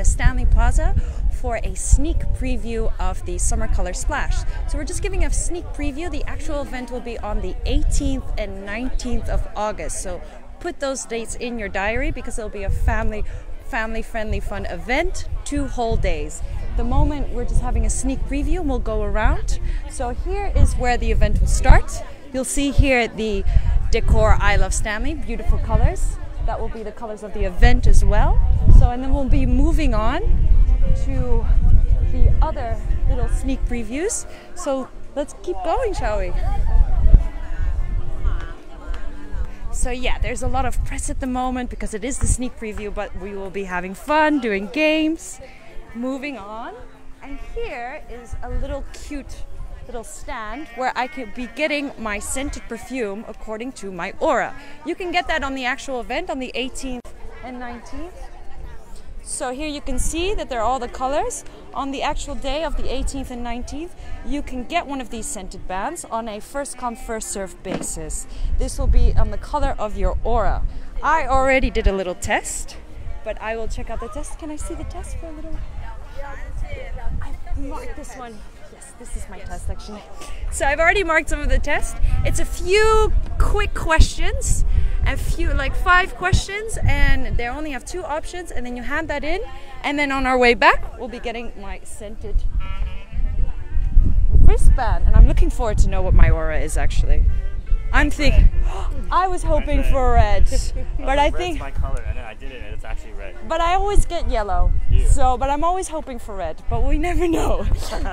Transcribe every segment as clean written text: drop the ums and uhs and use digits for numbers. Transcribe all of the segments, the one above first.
the Stanley Plaza for a sneak preview of the Summer Color Splash. So we're just giving a sneak preview. The actual event will be on the 18th and 19th of August. So put those dates in your diary because it'll be a family-friendly fun event, 2 whole days. At the moment we're just having a sneak preview and we'll go around. So here is where the event will start. You'll see here the decor I Love Stanley, beautiful colors. That will be the colors of the event as well. So, and then we'll be moving on to the other little sneak previews. So let's keep going, shall we? So yeah, there's a lot of press at the moment because it is the sneak preview, but we will be having fun, doing games, moving on. And here is a little cute little stand where I could be getting my scented perfume according to my aura. You can get that on the actual event on the 18th and 19th. So here you can see that there are all the colors. On the actual day of the 18th and 19th, you can get one of these scented bands on a first come first served basis. This will be on the color of your aura. I already did a little test, but I will check out the test. Can I see the test for a little? I marked this one. Yes, this is my test actually. So I've already marked some of the test. It's a few quick questions, a few like 5 questions, and they only have 2 options, and then you hand that in, and then on our way back we'll be getting my scented wristband, and I'm looking forward to know what my aura is actually. I'm thinking, I was hoping for red, but I think my color, and then I did it, and it's actually red. But I always get yellow, Yeah. so but I'm always hoping for red, but we never know.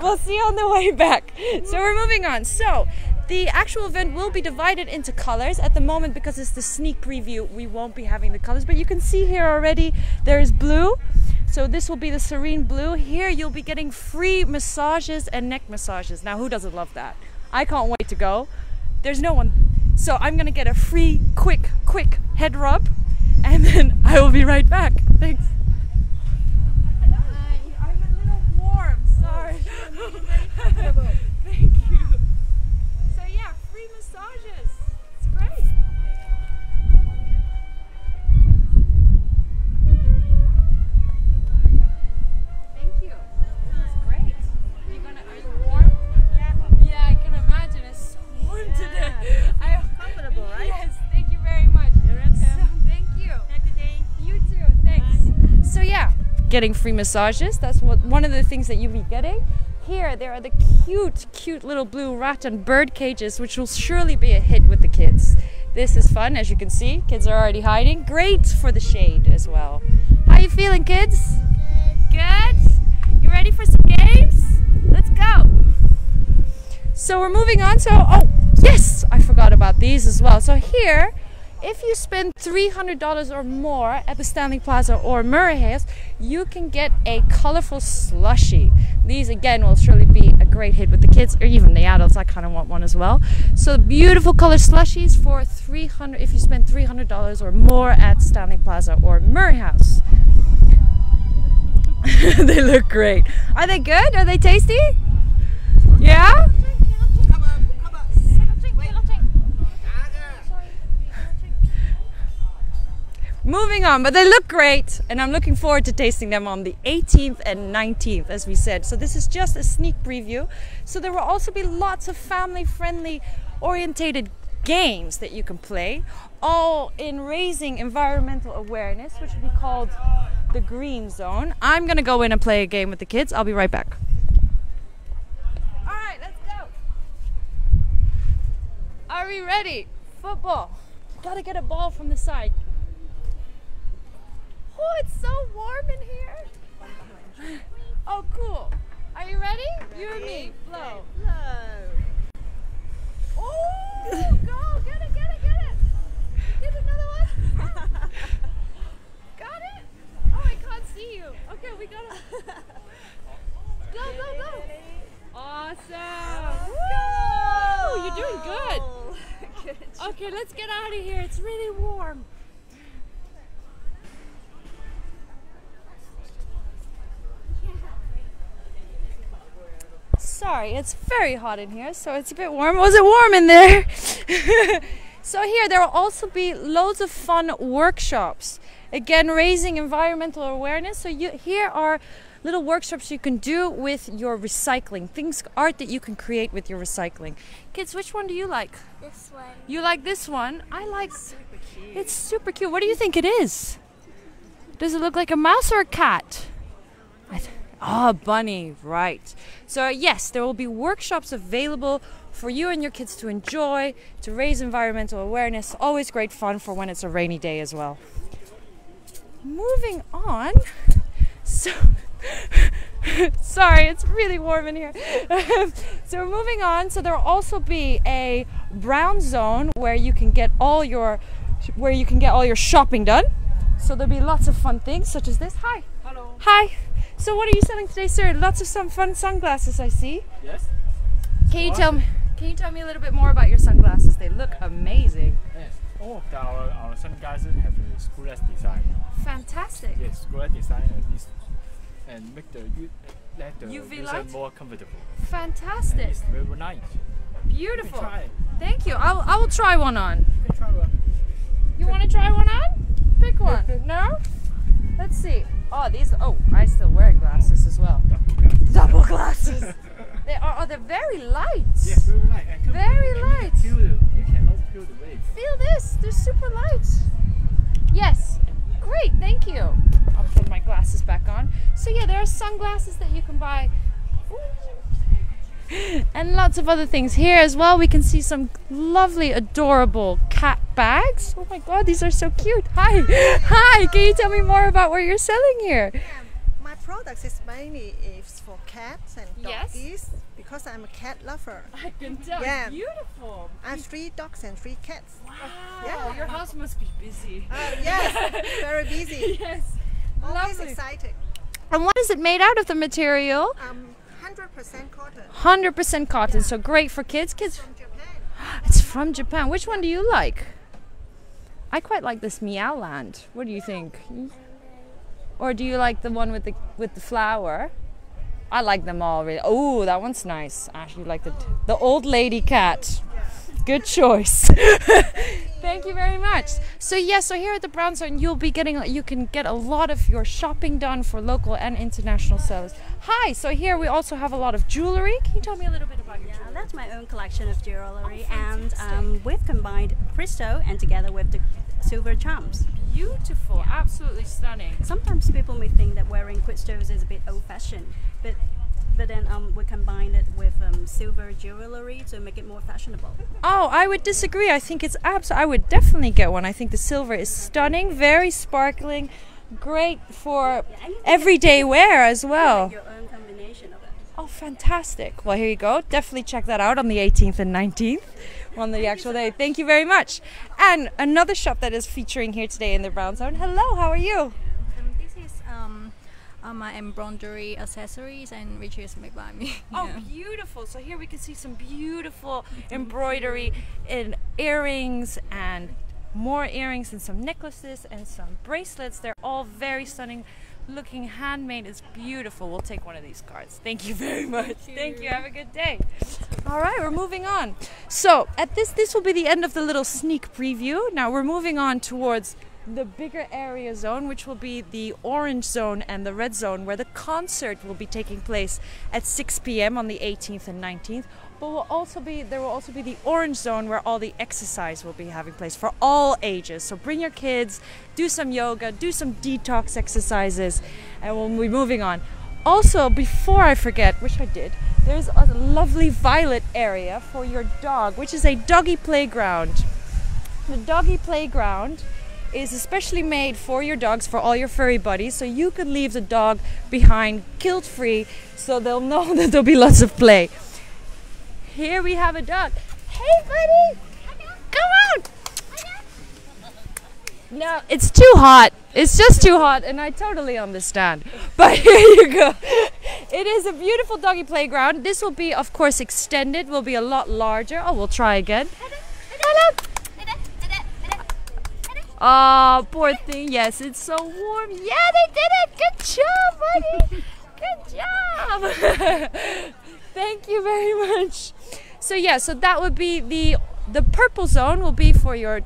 We'll see on the way back. So we're moving on. So the actual event will be divided into colors. At the moment, because it's the sneak preview, we won't be having the colors, but you can see here already there is blue. So this will be the serene blue. Here you'll be getting free massages and neck massages. Now who doesn't love that? I can't wait to go. There's no one. So I'm gonna get a free, quick head rub, and then I will be right back. Thanks. I'm a little warm, sorry. Thank you. So yeah, free massages. It's great. Thank you. That's great. Are you warm? Yeah, I can imagine. It's so warm today. Comfortable, right? Yes, thank you very much. So, thank you. Have a good day. You too, thanks. So yeah, getting free massages, that's one of the things that you'll be getting. Here, there are the cute little blue rat and bird cages, which will surely be a hit with the kids. This is fun, as you can see. Kids are already hiding. Great for the shade as well. How you feeling, kids? Good? You ready for some games? Let's go. So we're moving on. So, oh, yes, I forgot about these as well. So here, if you spend $300 or more at the Stanley Plaza or Murray House, you can get a colorful slushie. These again will surely be a great hit with the kids or even the adults. I kind of want one as well. So beautiful color slushies for $300 if you spend $300 or more at Stanley Plaza or Murray House. They look great. Are they good? Are they tasty? Yeah? Moving on, but they look great, and I'm looking forward to tasting them on the 18th and 19th, as we said. So this is just a sneak preview. So there will also be lots of family-friendly orientated games that you can play, all in raising environmental awareness, which will be called the Green Zone. I'm gonna go in and play a game with the kids. I'll be right back. All right, let's go. Are we ready? Football. Gotta get a ball from the side. Oh, it's so warm in here. Oh, cool. Are you ready? You and me. Blow. Oh, go. Get it. Get another one. Got it? Oh, I can't see you. Okay, we got it. Go. Awesome. Woo! You're doing good. Okay, let's get out of here. It's really warm. Sorry, it's very hot in here, so it's a bit warm. Was it warm in there? So here, there will also be loads of fun workshops. Again, raising environmental awareness. So here are little workshops you can do with your recycling. Art that you can create with your recycling. Kids, which one do you like? This one. You like this one? I like... It's super cute. What do you think it is? Does it look like a mouse or a cat? Oh, bunny, right. So yes, there will be workshops available for you and your kids to enjoy, to raise environmental awareness. Always great fun for when it's a rainy day as well. Moving on. So, sorry, it's really warm in here. So we're moving on. So there will also be a brown zone where you can get all your shopping done. So there'll be lots of fun things such as this. Hi. Hello. Hi. So what are you selling today, sir? Lots of some fun sunglasses, I see. Yes. Can you tell me a little bit more about your sunglasses? They look amazing. Yes. All of our sunglasses have a screwless design. Fantastic. Yes, screwless design and make the UV user light? more comfortable. Fantastic. And it's very nice. Beautiful. You can try. Thank you. I will try one on. You can try one. You want to try one on? Pick one. No? Let's see. Oh, I still wearing glasses as well. Double glasses. They're very light. Yes, very light. And Very light. You cannot feel the waves. Feel this. They're super light. Yes. Great. Thank you. I'll put my glasses back on. So yeah, there are sunglasses that you can buy. And lots of other things here as well. We can see some lovely, adorable cat bags. Oh my god, these are so cute. Hi. Hi, can you tell me more about what you're selling here? My products is mainly for cats and Yes. doggies because I'm a cat lover. I can tell. Yeah. Beautiful. I have 3 dogs and 3 cats. Wow. Yeah. Your house must be busy. Yes, very busy. Yes. Always Lovely. excited. And what is it made out of, the material? 100% cotton 100% cotton, so great for kids. from Japan. It's from Japan. Which one do you like? I quite like this Meow Land. What do you think? Or do you like the one with the flower? I like them all really. Oh, that one's nice. I actually like the old lady cat. Good choice. Thank you very much. So so here at the Brown Zone, you can get a lot of your shopping done for local and international sellers. Hi. So here we also have a lot of jewelry. Can you tell me a little bit about your jewelry? That's my own collection of jewelry, Oh, and fantastic. we've combined crystal and together with the silver charms. Beautiful. Absolutely stunning. Sometimes people may think that wearing crystals is a bit old-fashioned, but then we combine it with silver jewelry to make it more fashionable. Oh, I would disagree. I think it's I would definitely get one. I think the silver is stunning, very sparkling, great for everyday wear as well. Make your own combination of it. Oh, fantastic. Well, here you go. Definitely check that out on the 18th and 19th on the actual day. Thank you very much. And another shop that is featuring here today in the Brown Zone. Hello, how are you? This is my embroidery accessories, and which is made by me. Oh, Yeah. beautiful. So here we can see some beautiful embroidery in earrings and more earrings and some necklaces and some bracelets. They're all very stunning looking, handmade. It's beautiful. We'll take one of these cards. Thank you very much. Thank you. Have a good day. All right, we're moving on. So at this will be the end of the little sneak preview. Now we're moving on towards the bigger area zone, which will be the orange zone and the red zone, where the concert will be taking place at 6 p.m. on the 18th and 19th. But there will also be the orange zone, where all the exercise will be having place for all ages. So bring your kids, do some yoga, do some detox exercises, and we'll be moving on. Also, before I forget, which I did, there's a lovely violet area for your dog, which is a doggy playground. The doggy playground is especially made for your dogs, for all your furry buddies, so you can leave the dog behind guilt-free, so they'll know that there'll be lots of play. Here we have a dog. Hey buddy! Come on! No, it's too hot. It's just too hot, and I totally understand. But here you go. It is a beautiful doggy playground. This will be, of course, extended, will be a lot larger. Oh, we'll try again. Hello! Oh, poor thing. Yes, it's so warm. Yeah, they did it. Good job, buddy. Good job. Thank you very much. So yeah, so that would be the purple zone will be for your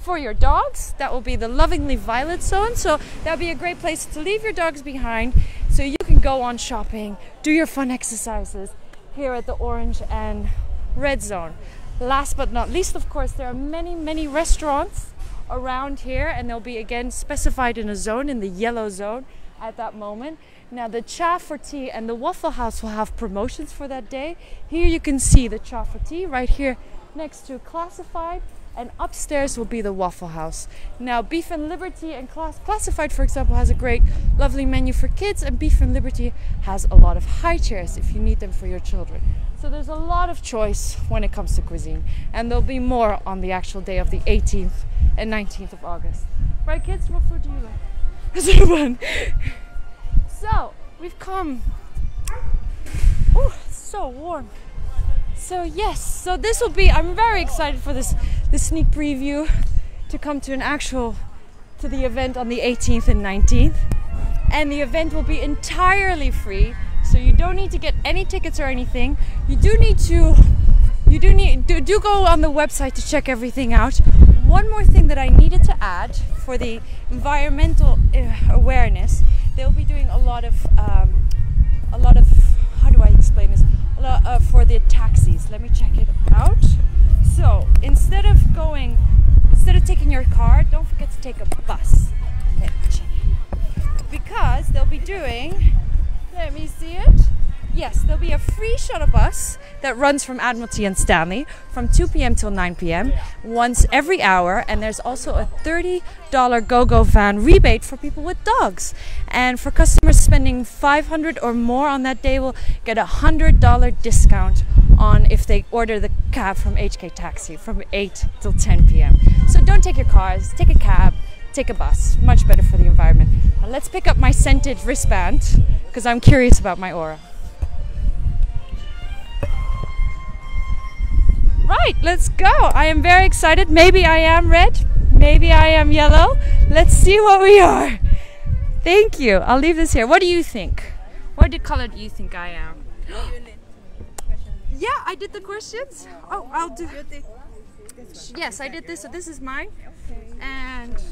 for your dogs. That will be the Lovingly Violet zone. So that'll be a great place to leave your dogs behind so you can go on shopping, do your fun exercises here at the orange and red zone. Last but not least, of course, there are many restaurants around here, and they'll be again specified in a zone, in the yellow zone at that moment. Now the cha for tea and the Waffle House will have promotions for that day. Here you can see the cha for tea right here next to Classified, and upstairs will be the Waffle House. Now Beef and Liberty and Classified, for example, has a great lovely menu for kids, and Beef and Liberty has a lot of high chairs if you need them for your children. So there's a lot of choice when it comes to cuisine, and there'll be more on the actual day of the 18th and 19th of August. Right kids, what food do you like? Is it fun? So we've come. Oh, it's so warm. So yes, so this will be, I'm very excited for this sneak preview to come to the event on the 18th and 19th. And the event will be entirely free, so you don't need to get any tickets or anything. You do go on the website to check everything out. One more thing that I needed to add for the environmental awareness, they'll be doing a lot of how do I explain this? For the taxis. Let me check it out. So instead of taking your car, don't forget to take a bus. Okay, check it. Because they'll be doing, let me see it. Yes, there'll be a free shuttle bus that runs from Admiralty and Stanley from 2 p.m. till 9 p.m. once every hour, and there's also a $30 GoGo van rebate for people with dogs. And for customers spending $500 or more on that day will get a $100 discount on if they order the cab from HK Taxi from 8 till 10 p.m. So don't take your cars, take a cab, take a bus. Much better for the environment. Now let's pick up my scented wristband because I'm curious about my aura. Right, let's go. I am very excited. Maybe I am red, maybe I am yellow. Let's see what we are. Thank you. I'll leave this here. What do you think? What color do you think I am? Yeah, I did the questions. Oh, I'll do. Yes, I did this. So this is mine. And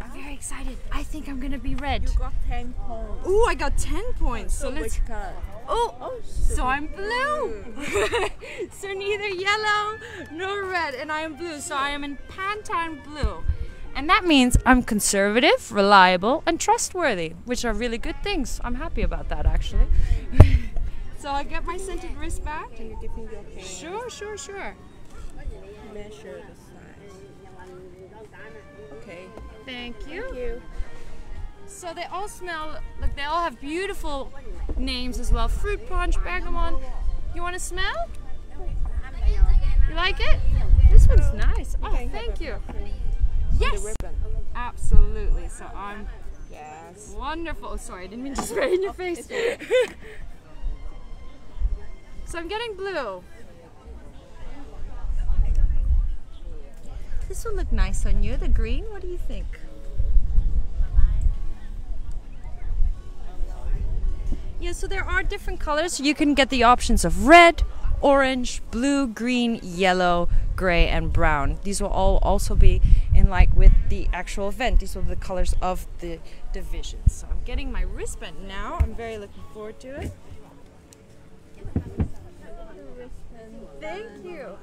I'm very excited. I think I'm gonna be red. You got 10 points. Ooh, I got 10 points. So let's. Which color? Oh, so I'm blue. So neither yellow nor red, and I am blue. So I am in Pantone blue. And that means I'm conservative, reliable, and trustworthy, which are really good things. I'm happy about that, actually. So I get my scented wristband. Can you give me your pen? Sure. Measure the size. Okay. Thank you. Thank you. So they all smell, look, they all have beautiful names as well. Fruit punch, bergamot. You want to smell? You like it? This one's nice. Oh, thank you. Yes, absolutely. So I'm wonderful. Oh, sorry, I didn't mean to spray in your face. So I'm getting blue. This will look nice on you. The green. What do you think? Yeah, so there are different colors. You can get the options of red, orange, blue, green, yellow, gray, and brown. These will all also be in like with the actual event. These will be the colors of the divisions. So I'm getting my wristband now. I'm very looking forward to it. Thank you.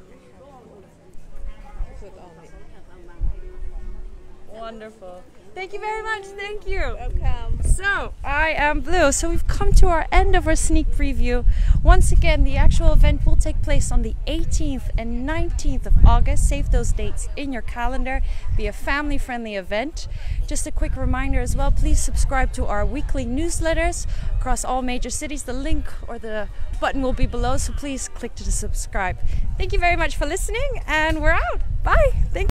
Wonderful. Thank you very much. Thank you. Welcome. So I am blue. So we've come to our end of our sneak preview. Once again, the actual event will take place on the 18th and 19th of August. Save those dates in your calendar. Be a family-friendly event. Just a quick reminder as well, please subscribe to our weekly newsletters across all major cities. The link or the button will be below, so please click to subscribe. Thank you very much for listening, and we're out. Bye. Thank you.